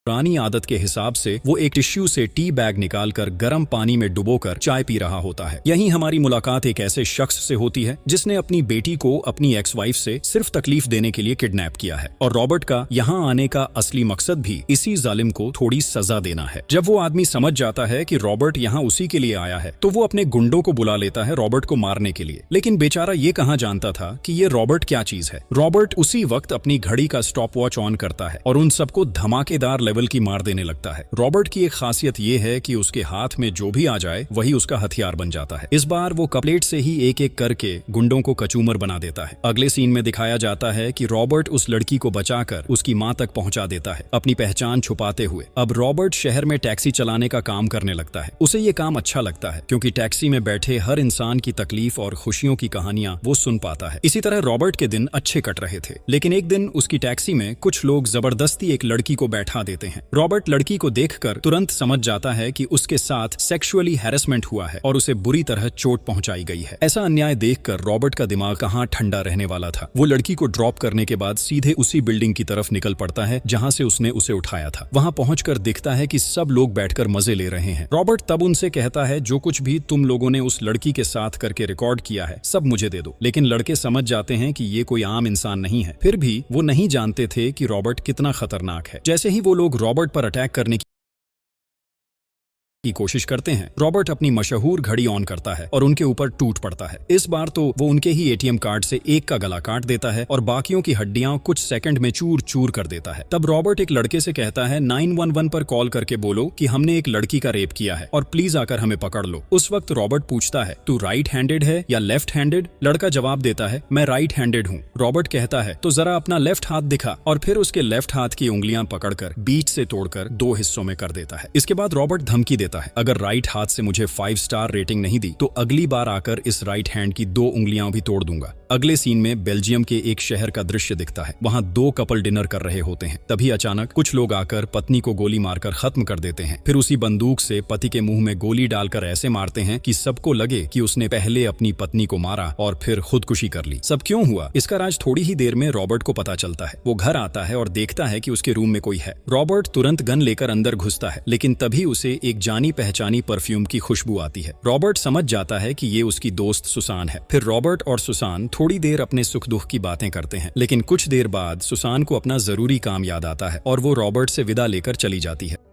पुरानी आदत के हिसाब से वो एक टिश्यू से टी बैग निकालकर गर्म पानी में डुबोकर चाय पी रहा होता है। यहीं हमारी मुलाकात एक ऐसे शख्स से होती है जिसने अपनी बेटी को अपनी एक्स वाइफ से सिर्फ तकलीफ देने के लिए किडनैप किया है, और रॉबर्ट का यहाँ आने का असली मकसद भी इसी जालिम को थोड़ी सजा देना है। जब वो आदमी समझ जाता है कि रॉबर्ट यहाँ उसी के लिए आया है तो वो अपने गुंडों को बुला लेता है रॉबर्ट को मारने के लिए। लेकिन बेचारा ये कहाँ जानता था कि ये रॉबर्ट क्या चीज है। रॉबर्ट उसी वक्त अपनी घड़ी का स्टॉप वॉच ऑन करता है और उन सबको धमाकेदार लेवल की मार देने लगता है। रॉबर्ट की एक खासियत ये है कि उसके हाथ में जो भी आ जाए वही उसका हथियार बन जाता है। इस बार वो कपलेट से ही एक एक करके गुंडों को कचूमर बना देता है। अगले सीन में दिखाया जाता है कि रॉबर्ट उस लड़की को बचाकर उसकी मां तक पहुंचा देता है, अपनी पहचान छुपाते हुए। अब रॉबर्ट शहर में टैक्सी चलाने का काम करने लगता है। उसे ये काम अच्छा लगता है क्योंकि टैक्सी में बैठे हर इंसान की तकलीफ और खुशियों की कहानियां वो सुन पाता है। इसी तरह रॉबर्ट के दिन अच्छे कट रहे थे, लेकिन एक दिन उसकी टैक्सी में कुछ लोग जबरदस्ती एक लड़की को बैठा देते हैं। रॉबर्ट लड़की को देखकर तुरंत समझ जाता है कि उसके साथ सेक्सुअली हैरेसमेंट हुआ है और उसे बुरी तरह चोट पहुंचाई गई है। ऐसा अन्याय देखकर रॉबर्ट का दिमाग कहाँ ठंडा रहने वाला था। वो लड़की को ड्रॉप करने के बाद सीधे उसी बिल्डिंग की तरफ निकल पड़ता है जहां से उसने उसे उठाया था। वहां पहुंचकर दिखता है कि सब लोग बैठकर मजे ले रहे हैं। रॉबर्ट तब उनसे कहता है, जो कुछ भी तुम लोगों ने उस लड़की के साथ करके रिकॉर्ड किया है सब मुझे दे दो। लेकिन लड़के समझ जाते हैं कि ये कोई आम इंसान नहीं है। फिर भी वो नहीं जानते थे कि रॉबर्ट कितना खतरनाक है। जैसे ही वो लोग रॉबर्ट पर अटैक करने की कोशिश करते हैं, रॉबर्ट अपनी मशहूर घड़ी ऑन करता है और उनके ऊपर टूट पड़ता है। इस बार तो वो उनके ही एटीएम कार्ड से एक का गला काट देता है और बाकियों की हड्डियां कुछ सेकंड में चूर चूर कर देता है। तब रॉबर्ट एक लड़के से कहता है, 911 पर कॉल करके बोलो कि हमने एक लड़की का रेप किया है और प्लीज आकर हमें पकड़ लो। उस वक्त रॉबर्ट पूछता है, तू राइट हैंडेड है या लेफ्ट हैंडेड? लड़का जवाब देता है, मैं राइट हैंडेड हूँ। रॉबर्ट कहता है, तो जरा अपना लेफ्ट हाथ दिखा, और फिर उसके लेफ्ट हाथ की उंगलियां पकड़कर बीच से तोड़कर 2 हिस्सों में कर देता है। इसके बाद रॉबर्ट धमकी देता है, अगर राइट हाथ से मुझे 5 स्टार रेटिंग नहीं दी तो अगली बार आकर इस राइट हैंड की 2 उंगलियां भी तोड़ दूंगा। अगले सीन में बेल्जियम के एक शहर का दृश्य दिखता है। वहां 2 कपल डिनर कर रहे होते हैं। तभी अचानक कुछ लोग आकर पत्नी को गोली मारकर खत्म कर देते हैं। फिर उसी बंदूक से पति के मुंह में गोली डालकर ऐसे मारते हैं कि सबको लगे कि उसने पहले अपनी पत्नी को मारा और फिर खुदकुशी कर ली। सब क्यों हुआ, इसका राज थोड़ी ही देर में रॉबर्ट को पता चलता है। वो घर आता है और देखता है कि उसके रूम में कोई है। रॉबर्ट तुरंत गन लेकर अंदर घुसता है, लेकिन तभी उसे एक जानी पहचानी परफ्यूम की खुशबू आती है। रॉबर्ट समझ जाता है कि ये उसकी दोस्त सुसान है। फिर रॉबर्ट और सुसान थोड़ी देर अपने सुख दुख की बातें करते हैं, लेकिन कुछ देर बाद सुसान को अपना जरूरी काम याद आता है और वो रॉबर्ट से विदा लेकर चली जाती है।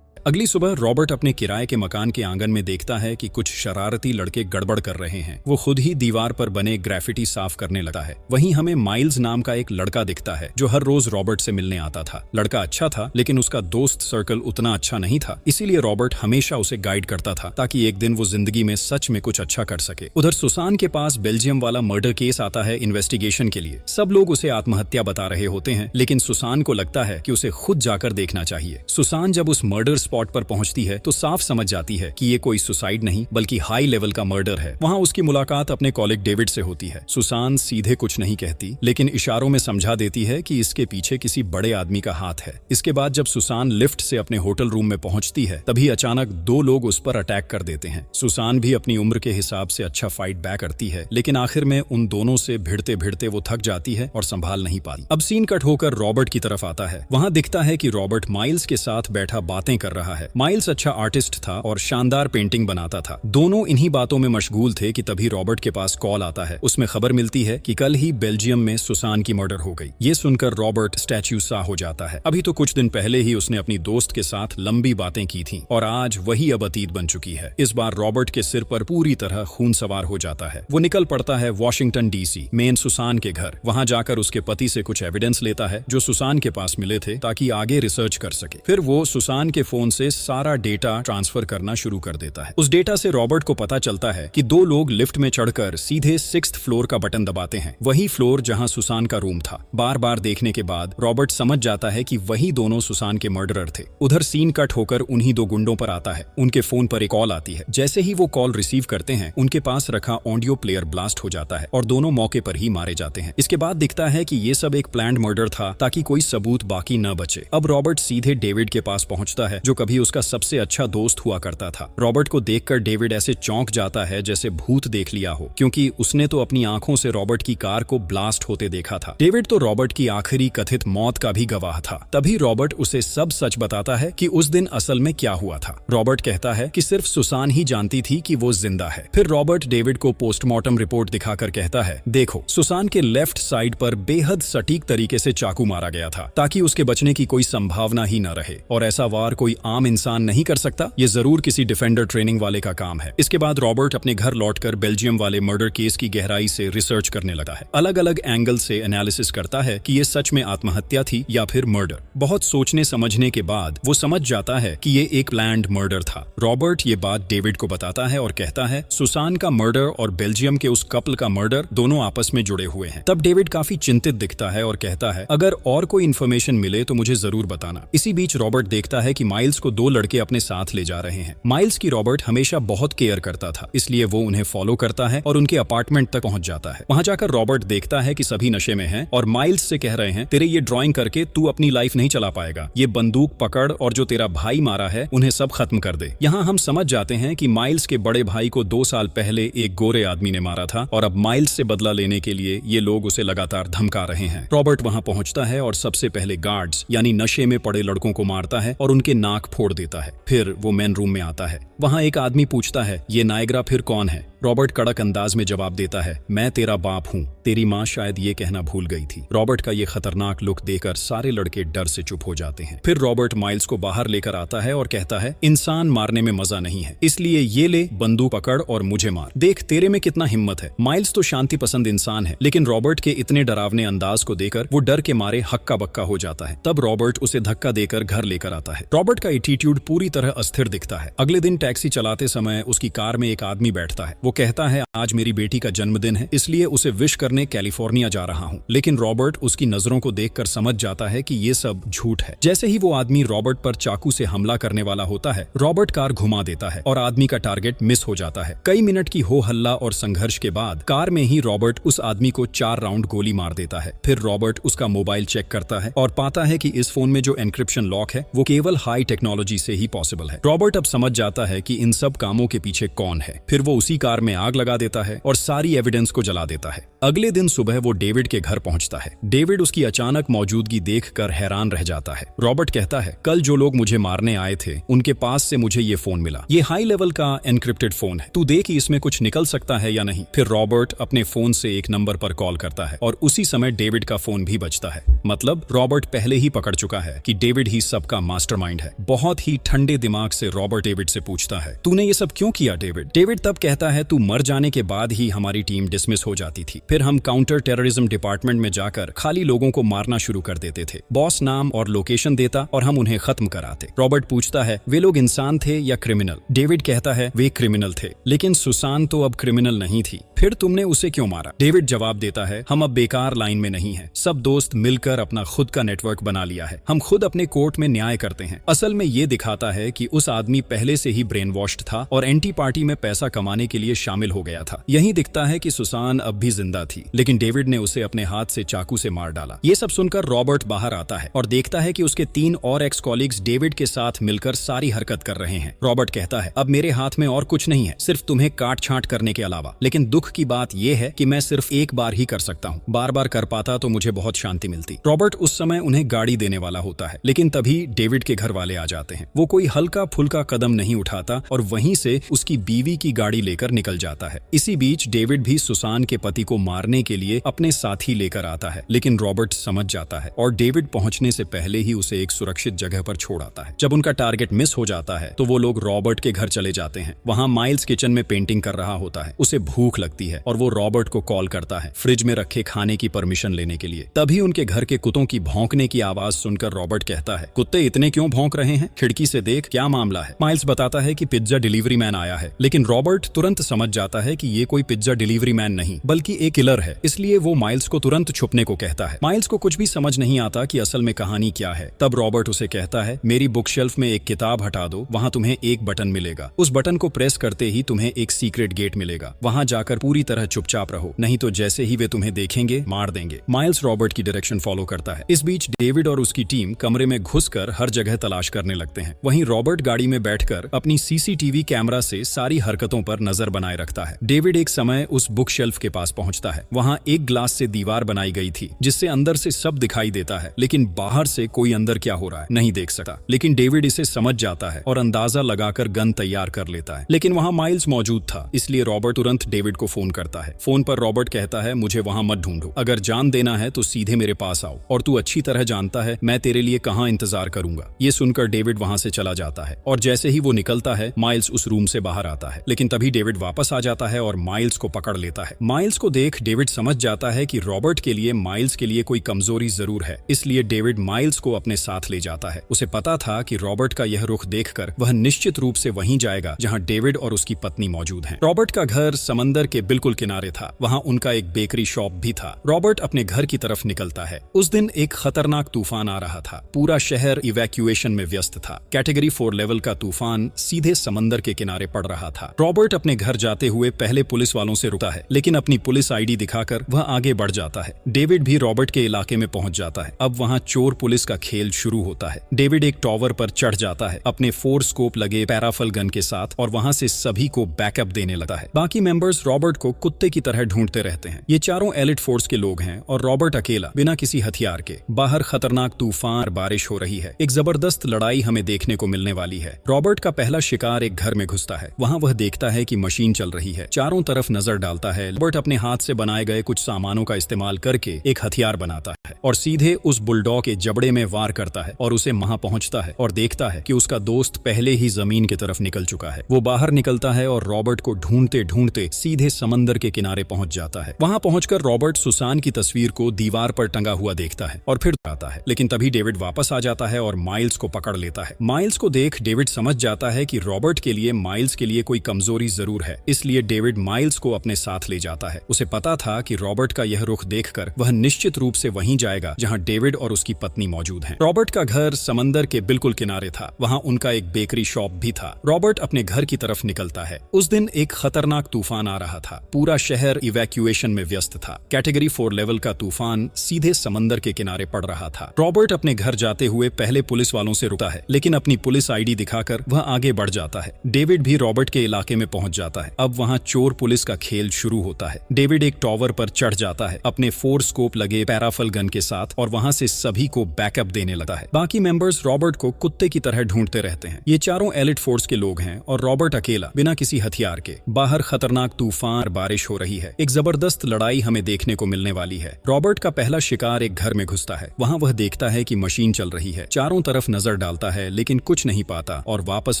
अगली सुबह रॉबर्ट अपने किराए के मकान के आंगन में देखता है कि कुछ शरारती लड़के गड़बड़ कर रहे हैं। वो खुद ही दीवार पर बने ग्राफिटी साफ करने लगा है। वहीं हमें माइल्स नाम का एक लड़का दिखता है जो हर रोज रॉबर्ट से मिलने आता था। लड़का अच्छा था, लेकिन उसका दोस्त सर्कल उतना अच्छा नहीं था, इसीलिए रॉबर्ट हमेशा उसे गाइड करता था ताकि एक दिन वो जिंदगी में सच में कुछ अच्छा कर सके। उधर सुसान के पास बेल्जियम वाला मर्डर केस आता है इन्वेस्टिगेशन के लिए। सब लोग उसे आत्महत्या बता रहे होते हैं, लेकिन सुसान को लगता है कि उसे खुद जाकर देखना चाहिए। सुसान जब उस मर्डर स्पॉट पर पहुंचती है तो साफ समझ जाती है कि ये कोई सुसाइड नहीं बल्कि हाई लेवल का मर्डर है। वहां उसकी मुलाकात अपने कॉलिग डेविड से होती है। सुसान सीधे कुछ नहीं कहती, लेकिन इशारों में समझा देती है कि इसके पीछे किसी बड़े आदमी का हाथ है। इसके बाद जब सुसान लिफ्ट से अपने होटल रूम में पहुंचती है, तभी अचानक 2 लोग उस पर अटैक कर देते हैं। सुसान भी अपनी उम्र के हिसाब से अच्छा फाइट बैक करती है, लेकिन आखिर में उन दोनों से भिड़ते भिड़ते वो थक जाती है और संभाल नहीं पाती। अब सीन कट होकर रॉबर्ट की तरफ आता है। वहां दिखता है कि रॉबर्ट माइल्स के साथ बैठा बातें कर रहा है। माइल्स अच्छा आर्टिस्ट था और शानदार पेंटिंग बनाता था। दोनों इन्हीं बातों में मशगूल थे कि तभी रॉबर्ट के पास कॉल आता है। उसमें खबर मिलती है कि कल ही बेल्जियम में सुसान की मर्डर हो गई। ये सुनकर रॉबर्ट स्टैच्यू सा हो जाता है। अभी तो कुछ दिन पहले ही उसने अपनी दोस्त के साथ लंबी बातें की थी और आज वही अब अतीत बन चुकी है। इस बार रॉबर्ट के सिर पर पूरी तरह खून सवार हो जाता है। वो निकल पड़ता है वॉशिंगटन डीसी मेन सुसान के घर। वहां जाकर उसके पति से कुछ एविडेंस लेता है जो सुसान के पास मिले थे, ताकि आगे रिसर्च कर सके। फिर वो सुसान के फोन से सारा डेटा ट्रांसफर करना शुरू कर देता है। उस डेटा से रॉबर्ट को पता चलता है कि 2 लोग लिफ्ट में चढ़कर सीधे 6th फ्लोर का बटन दबाते हैं, वही फ्लोर जहां सुसान का रूम था। बार बार देखने के बाद रॉबर्ट समझ जाता है कि वही दोनों सुसान के मर्डरर थे। उधर सीन कट होकर उन्हीं 2 गुंडों पर आता है। उनके फोन पर एक कॉल आती है। जैसे ही वो कॉल रिसीव करते हैं, उनके पास रखा ऑडियो प्लेयर ब्लास्ट हो जाता है और दोनों मौके पर ही मारे जाते हैं। इसके बाद दिखता है कि ये सब एक प्लान्ड मर्डर था ताकि कोई सबूत बाकी न बचे। अब रॉबर्ट सीधे डेविड के पास पहुंचता है जो कभी उसका सबसे अच्छा दोस्त हुआ करता था। रॉबर्ट को देखकर डेविड ऐसे चौंक जाता है जैसे भूत देख लिया हो, क्योंकि उसने तो अपनी आंखों से रॉबर्ट की कार को ब्लास्ट होते देखा था। डेविड तो रॉबर्ट की आखिरी कथित मौत का भी गवाह था। तभी रॉबर्ट उसे सब सच बताता है कि उस दिन असल में क्या हुआ था। रॉबर्ट कहता है कि सिर्फ सुसान ही जानती थी कि वो जिंदा है। फिर रॉबर्ट डेविड को पोस्टमार्टम रिपोर्ट दिखाकर कहता है, देखो, सुसान के लेफ्ट साइड पर बेहद सटीक तरीके से चाकू मारा गया था ताकि उसके बचने की कोई संभावना ही न रहे, और ऐसा वार कोई आम इंसान नहीं कर सकता। ये जरूर किसी डिफेंडर ट्रेनिंग वाले का काम है। इसके बाद रॉबर्ट अपने घर लौटकर बेल्जियम वाले मर्डर केस की गहराई से रिसर्च करने लगा है। अलग अलग एंगल से एनालिसिस करता है कि ये सच में आत्महत्या थी या फिर मर्डर। बहुत सोचने समझने के बाद वो समझ जाता है कि ये एक प्लान्ड मर्डर था। रॉबर्ट ये बात डेविड को बताता है और कहता है, सुसान का मर्डर और बेल्जियम के उस कपल का मर्डर दोनों आपस में जुड़े हुए हैं। तब डेविड काफी चिंतित दिखता है और कहता है, अगर और कोई इन्फॉर्मेशन मिले तो मुझे जरूर बताना। इसी बीच रॉबर्ट देखता है कि माइल्स को दो लड़के अपने साथ ले जा रहे हैं। माइल्स की रॉबर्ट हमेशा बहुत केयर करता था, इसलिए वो उन्हें फॉलो करता है और उनके अपार्टमेंट तक पहुंच जाता है। वहां जाकर रॉबर्ट देखता है कि सभी नशे में हैं और माइल्स से कह रहे हैं, तेरे ये ड्राइंग करके तू अपनी लाइफ नहीं चला पाएगा। ये बंदूक पकड़ और जो तेरा भाई मारा है उन्हें सब खत्म कर दे। यहाँ हम समझ जाते हैं कि माइल्स के बड़े भाई को 2 साल पहले एक गोरे आदमी ने मारा था और अब माइल्स से बदला लेने के लिए ये लोग उसे लगातार धमका रहे हैं। रॉबर्ट वहां पहुंचता है और सबसे पहले गार्ड्स यानी नशे में पड़े लड़कों को मारता है और उनके नाक फोड़ देता है। फिर वो मेन रूम में आता है। वहां एक आदमी पूछता है, ये नायग्रा फिर कौन है? रॉबर्ट कड़क अंदाज में जवाब देता है, मैं तेरा बाप हूँ। तेरी माँ शायद ये कहना भूल गई थी। रॉबर्ट का ये खतरनाक लुक देखकर सारे लड़के डर से चुप हो जाते हैं। फिर रॉबर्ट माइल्स को बाहर लेकर आता है और कहता है, इंसान मारने में मजा नहीं है, इसलिए ये ले बंदूक पकड़ और मुझे मार। देख तेरे में कितना हिम्मत है। माइल्स तो शांति पसंद इंसान है, लेकिन रॉबर्ट के इतने डरावने अंदाज को देखकर वो डर के मारे हक्का बक्का हो जाता है। तब रॉबर्ट उसे धक्का देकर घर लेकर आता है। रॉबर्ट का एटीट्यूड पूरी तरह अस्थिर दिखता है। अगले दिन टैक्सी चलाते समय उसकी कार में एक आदमी बैठता है। वो कहता है, आज मेरी बेटी का जन्मदिन है, इसलिए उसे विश करने कैलिफोर्निया जा रहा हूँ। लेकिन रॉबर्ट उसकी नजरों को देखकर समझ जाता है कि ये सब झूठ है। जैसे ही वो आदमी रॉबर्ट पर चाकू से हमला करने वाला होता है, रॉबर्ट कार घुमा देता है और आदमी का टारगेट मिस हो जाता है। कई मिनट की हो हल्ला और संघर्ष के बाद कार में ही रॉबर्ट उस आदमी को 4 राउंड गोली मार देता है। फिर रॉबर्ट उसका मोबाइल चेक करता है और पाता है कि इस फोन में जो एन्क्रिप्शन लॉक है वो केवल हाई टेक्नोलॉजी से ही पॉसिबल है। रॉबर्ट अब समझ जाता है कि इन सब कामों के पीछे कौन है। फिर वो उसी कार में आग लगा देता है और सारी एविडेंस को जला देता है। अगले दिन सुबह वो डेविड के घर पहुंचता है। डेविड उसकी अचानक मौजूदगी देखकर हैरान रह जाता है। रॉबर्ट कहता है, कल जो लोग मुझे मारने आए थे उनके पास से मुझे ये फोन मिला। ये हाई लेवल का एनक्रिप्टेड फोन है, तू देख कि इसमें कुछ निकल सकता है या नहीं। फिर रॉबर्ट अपने फोन से एक नंबर पर कॉल करता है और उसी समय डेविड का फोन भी बजता है। मतलब रॉबर्ट पहले ही पकड़ चुका है कि डेविड ही सबका मास्टरमाइंड है। बहुत ही ठंडे दिमाग से रॉबर्ट डेविड से पूछता है, तूने ये सब क्यों किया डेविड? डेविड तब कहता है, तू मर जाने के बाद ही हमारी टीम डिसमिस हो जाती थी। फिर हम काउंटर टेररिज्म डिपार्टमेंट में जाकर खाली लोगों को मारना शुरू कर देते थे। बॉस नाम और लोकेशन देता और हम उन्हें खत्म कराते। रॉबर्ट पूछता है, वे लोग इंसान थे या क्रिमिनल? डेविड कहता है, वे क्रिमिनल थे, लेकिन सुसान तो अब क्रिमिनल नहीं थी। फिर तुमने उसे क्यों मारा? डेविड जवाब देता है, हम अब बेकार लाइन में नहीं हैं। सब दोस्त मिलकर अपना खुद का नेटवर्क बना लिया है। हम खुद अपने कोर्ट में न्याय करते हैं। असल में ये दिखाता है कि उस आदमी पहले से ही ब्रेन वॉश्ड था और एंटी पार्टी में पैसा कमाने के लिए शामिल हो गया था। यही दिखता है कि सुसान अब भी जिंदा थी, लेकिन डेविड ने उसे अपने हाथ से चाकू से मार डाला। ये सब सुनकर रॉबर्ट बाहर आता है और देखता है कि उसके 3 और एक्स कॉलीग्स डेविड के साथ मिलकर सारी हरकत कर रहे हैं। रॉबर्ट कहता है, अब मेरे हाथ में और कुछ नहीं है, सिर्फ तुम्हें काट छांट करने के अलावा। लेकिन दुख की बात यह है कि मैं सिर्फ एक बार ही कर सकता हूँ। बार बार कर पाता तो मुझे बहुत शांति मिलती। रॉबर्ट उस समय उन्हें गाड़ी देने वाला होता है, लेकिन तभी डेविड के घर वाले आ जाते हैं। वो कोई हल्का फुल्का कदम नहीं उठाता और वहीं से उसकी बीवी की गाड़ी लेकर निकल जाता है। इसी बीच डेविड भी सुसान के पति को मारने के लिए अपने साथी लेकर आता है, लेकिन रॉबर्ट समझ जाता है और डेविड पहुंचने से पहले ही उसे एक सुरक्षित जगह पर छोड़ आता है। जब उनका टारगेट मिस हो जाता है तो वो लोग रॉबर्ट के घर चले जाते हैं। वहां माइल्स किचन में पेंटिंग कर रहा होता है। उसे भूख लगती है और वो रॉबर्ट को कॉल करता है फ्रिज में रखे खाने की परमिशन लेने के लिए। तभी उनके घर के कुत्तों की भौंकने की आवाज सुनकर रॉबर्ट कहता है, कुत्ते इतने क्यों भौंक रहे हैं? खिड़की से देख, क्या मामला है? माइल्स बताता है कि पिज्जा डिलीवरी मैन आया है, लेकिन रॉबर्ट तुरंत समझ जाता है कि ये कोई पिज्जा डिलीवरी मैन नहीं बल्कि एक किलर डर है, इसलिए वो माइल्स को तुरंत छुपने को कहता है। माइल्स को कुछ भी समझ नहीं आता कि असल में कहानी क्या है। तब रॉबर्ट उसे कहता है, मेरी बुक शेल्फ में एक किताब हटा दो, वहाँ तुम्हें एक बटन मिलेगा, उस बटन को प्रेस करते ही तुम्हें एक सीक्रेट गेट मिलेगा, वहाँ जाकर पूरी तरह चुपचाप रहो, नहीं तो जैसे ही वे तुम्हें देखेंगे मार देंगे। माइल्स रॉबर्ट की डायरेक्शन फॉलो करता है। इस बीच डेविड और उसकी टीम कमरे में घुसकर हर जगह तलाश करने लगते हैं। वहीं रॉबर्ट गाड़ी में बैठकर अपनी सीसीटीवी कैमरा से सारी हरकतों पर नजर बनाए रखता है। डेविड एक समय उस बुक शेल्फ के पास पहुंचता है। वहाँ एक ग्लास से दीवार बनाई गई थी जिससे अंदर से सब दिखाई देता है, लेकिन बाहर से कोई अंदर क्या हो रहा है नहीं देख सकता। लेकिन डेविड इसे समझ जाता है और अंदाजा लगाकर गन तैयार कर लेता है। लेकिन वहाँ माइल्स मौजूद था, इसलिए रॉबर्ट तुरंत डेविड को फोन करता है। फोन पर रॉबर्ट कहता है, मुझे वहाँ मत ढूंढो, अगर जान देना है तो सीधे मेरे पास आओ, और तू अच्छी तरह जानता है मैं तेरे लिए कहाँ इंतजार करूंगा। ये सुनकर डेविड वहाँ से चला जाता है और जैसे ही वो निकलता है माइल्स उस रूम से बाहर आता है। लेकिन तभी डेविड वापस आ जाता है और माइल्स को पकड़ लेता है। माइल्स को देख डेविड समझ जाता है कि रॉबर्ट के लिए माइल्स के लिए कोई कमजोरी जरूर है, इसलिए डेविड माइल्स को अपने साथ ले जाता है। उसे पता था कि रॉबर्ट का यह रुख देखकर वह निश्चित रूप से वहीं जाएगा जहां डेविड और उसकी पत्नी मौजूद हैं। रॉबर्ट का घर समंदर के बिल्कुल किनारे था, वहां उनका एक बेकरी शॉप भी था। रॉबर्ट अपने घर की तरफ निकलता है। उस दिन एक खतरनाक तूफान आ रहा था, पूरा शहर इवैक्यूएशन में व्यस्त था। कैटेगरी 4 लेवल का तूफान सीधे समंदर के किनारे पड़ रहा था। रॉबर्ट अपने घर जाते हुए पहले पुलिस वालों से रुकता है, लेकिन अपनी पुलिस आईडी दिखाकर वह आगे बढ़ जाता है। डेविड भी रॉबर्ट के इलाके में पहुंच जाता है। अब वहां चोर पुलिस का खेल शुरू होता है। डेविड एक टॉवर पर चढ़ जाता है अपने 4 स्कोप लगे पैराफल गन के साथ और वहां से सभी को बैकअप देने लगता है। बाकी मेंबर्स रॉबर्ट को कुत्ते की तरह ढूंढते रहते हैं। ये चारों एलिट फोर्स के लोग हैं और रॉबर्ट अकेला बिना किसी हथियार के। बाहर खतरनाक तूफान, बारिश हो रही है। एक जबरदस्त लड़ाई हमें देखने को मिलने वाली है। रॉबर्ट का पहला शिकार एक घर में घुसता है। वहां वह देखता है कि मशीन चल रही है। चारों तरफ नजर डालता है। रॉबर्ट अपने हाथ से बनाए गए कुछ सामानों का इस्तेमाल करके एक हथियार बनाता है और सीधे उस बुलडॉग के जबड़े में वार करता है और उसे वहां पहुंचता है और देखता है कि उसका दोस्त पहले ही जमीन की तरफ निकल चुका है। वो बाहर निकलता है और रॉबर्ट को ढूंढते ढूंढते सीधे समंदर के किनारे पहुंच जाता है। वहां पहुंचकर रॉबर्ट सुसान की तस्वीर को दीवार पर टंगा हुआ देखता है और फिर आता है। लेकिन तभी डेविड वापस आ जाता है और माइल्स को पकड़ लेता है। माइल्स को देख डेविड समझ जाता है कि रॉबर्ट के लिए माइल्स के लिए कोई कमजोरी जरूर है, इसलिए डेविड माइल्स को अपने साथ ले जाता है। उसे पता था कि रॉबर्ट का यह रुख देखकर वह निश्चित रूप से वहीं जाएगा जहां डेविड और उसकी पत्नी मौजूद हैं। रॉबर्ट का घर समंदर के बिल्कुल किनारे था। वहां उनका एक बेकरी शॉप भी था। रॉबर्ट अपने घर की तरफ निकलता है। उस दिन एक खतरनाक तूफान आ रहा था। पूरा शहर इवैक्यूएशन में व्यस्त था। कैटेगरी 4 लेवल का तूफान सीधे समंदर के किनारे पड़ रहा था। रॉबर्ट अपने घर जाते हुए पहले पुलिस वालों से रुकता है, लेकिन अपनी पुलिस आईडी दिखाकर वह आगे बढ़ जाता है। डेविड भी रॉबर्ट के इलाके में पहुंच जाता है। अब वहां चोर पुलिस का खेल शुरू होता है। डेविड एक टॉवर पर चढ़ जाता है अपने 4 स्कोप लगे पैराफल गन के साथ और वहां से सभी को बैकअप देने लगता है। बाकी मेंबर्स रॉबर्ट को कुत्ते की तरह ढूंढते रहते हैं। ये चारों एलिट फोर्स के लोग हैं और रॉबर्ट अकेला बिना किसी हथियार के। बाहर खतरनाक तूफान, बारिश हो रही है। एक जबरदस्त लड़ाई हमें देखने को मिलने वाली है। रॉबर्ट का पहला शिकार एक घर में घुसता है। वहां वह देखता है कि मशीन चल रही है। चारों तरफ नजर डालता है लेकिन कुछ नहीं पाता और वापस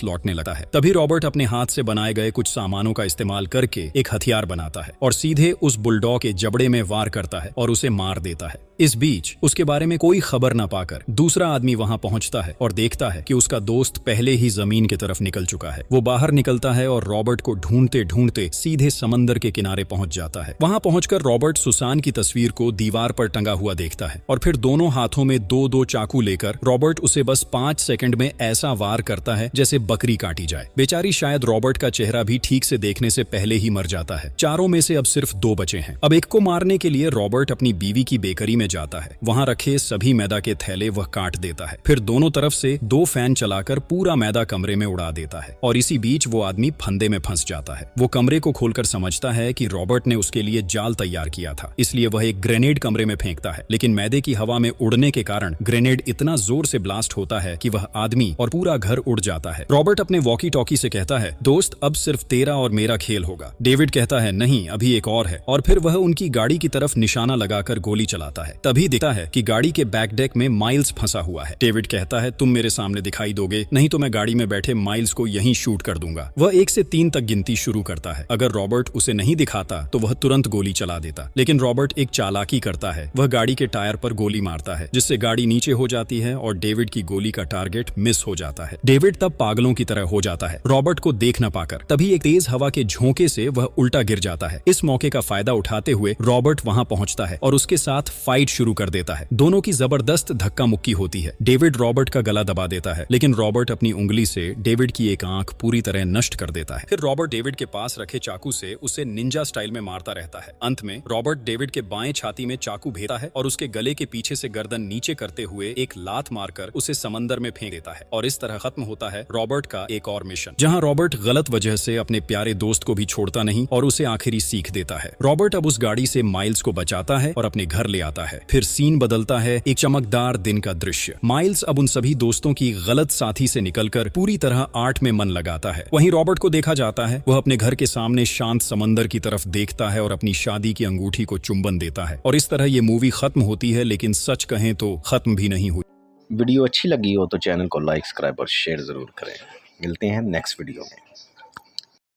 लौटने लगता है। तभी रॉबर्ट अपने हाथ से बनाए गए कुछ सामानों का इस्तेमाल करके एक हथियार बनाता है और सीधे उस बुलडॉग के जबड़े में वार करता है और उसे मार देता है। इस बीच उसके बारे में कोई खबर न पाकर दूसरा आदमी वहां पहुंचता है और देखता है कि उसका दोस्त पहले ही जमीन की तरफ निकल चुका है। वो बाहर निकलता है और रॉबर्ट को ढूंढते ढूंढते सीधे समंदर के किनारे पहुंच जाता है। वहां पहुंचकर रॉबर्ट सुसान की तस्वीर को दीवार पर टंगा हुआ देखता है और फिर दोनों हाथों में 2-2 चाकू लेकर रॉबर्ट उसे बस 5 सेकंड में ऐसा वार करता है जैसे बकरी काटी जाए। बेचारी शायद रॉबर्ट का चेहरा भी ठीक से देखने से पहले ही मर जाता है। चारों में से अब सिर्फ 2 बचे हैं। अब एक को मारने के लिए रॉबर्ट अपनी बीवी की बेकरी में जाता है। वहां रखे सभी मैदा के थैले वह काट देता है। फिर दोनों तरफ से 2 फैन चलाकर पूरा मैदा कमरे में उड़ा देता है और इसी बीच वो आदमी फंदे में फंस जाता है। वो कमरे को खोलकर समझता है कि रॉबर्ट ने उसके लिए जाल तैयार किया था, इसलिए वह एक ग्रेनेड कमरे में फेंकता है। लेकिन मैदे की हवा में उड़ने के कारण ग्रेनेड इतना जोर से ब्लास्ट होता है कि वह आदमी और पूरा घर उड़ जाता है। रॉबर्ट अपने वॉकी टॉकी से कहता है, दोस्त अब सिर्फ तेरा और मेरा खेल होगा। डेविड कहता है, नहीं अभी एक और है, और फिर वह उनकी गाड़ी की तरफ निशाना लगाकर गोली चलाता है। तभी दिखता है कि गाड़ी के बैक डेक में माइल्स फंसा हुआ है। डेविड कहता है, तुम मेरे सामने दिखाई दोगे, नहीं तो मैं गाड़ी में बैठे माइल्स को यहीं शूट कर दूंगा। वह 1 से 3 तक गिनती शुरू करता है। अगर रॉबर्ट उसे नहीं दिखाता तो वह तुरंत गोली चला देता, लेकिन रॉबर्ट एक चालाकी करता है। वह गाड़ी के टायर पर गोली मारता है जिससे गाड़ी नीचे हो जाती है और डेविड की गोली का टारगेट मिस हो जाता है। डेविड तब पागलों की तरह हो जाता है, रॉबर्ट को देख न पाकर। तभी एक तेज हवा के झोंके से वह उल्टा गिर जाता है। इस मौके का फायदा उठाते हुए रॉबर्ट वहां पहुंचता है और उसके साथ फाइट शुरू कर देता है। दोनों की जबरदस्त धक्का मुक्की होती है। डेविड रॉबर्ट का गला दबा देता है, लेकिन रॉबर्ट अपनी उंगली से डेविड की एक आंख पूरी तरह नष्ट कर देता है। फिर रॉबर्ट डेविड के पास रखे चाकू से उसे निंजा स्टाइल में मारता रहता है। अंत में रॉबर्ट डेविड के बाएं छाती में चाकू भेजता है और उसके गले के पीछे से गर्दन नीचे करते हुए एक लात मारकर उसे समंदर में फेंक देता है। और इस तरह खत्म होता है रॉबर्ट का एक और मिशन, जहां रॉबर्ट गलत वजह से अपने प्यारे दोस्त को भी छोड़ता नहीं और उसे आखिरी सीख देता है। रॉबर्ट अब उस गाड़ी से माइल्स को बचाता है और अपने घर ले आता है। फिर सीन बदलता है, एक चमकदार दिन का दृश्य। माइल्स अब उन सभी दोस्तों की गलत साथी से निकलकर पूरी तरह आर्ट में मन लगाता है। वहीं रॉबर्ट को देखा जाता है, वह अपने घर के सामने शांत समंदर की तरफ देखता है और अपनी शादी की अंगूठी को चुंबन देता है। और इस तरह ये मूवी खत्म होती है, लेकिन सच कहें तो खत्म भी नहीं हुई। वीडियो अच्छी लगी हो तो चैनल को लाइक, सब्सक्राइब और शेयर ज़रूर करें। मिलते हैं नेक्स्ट वीडियो में।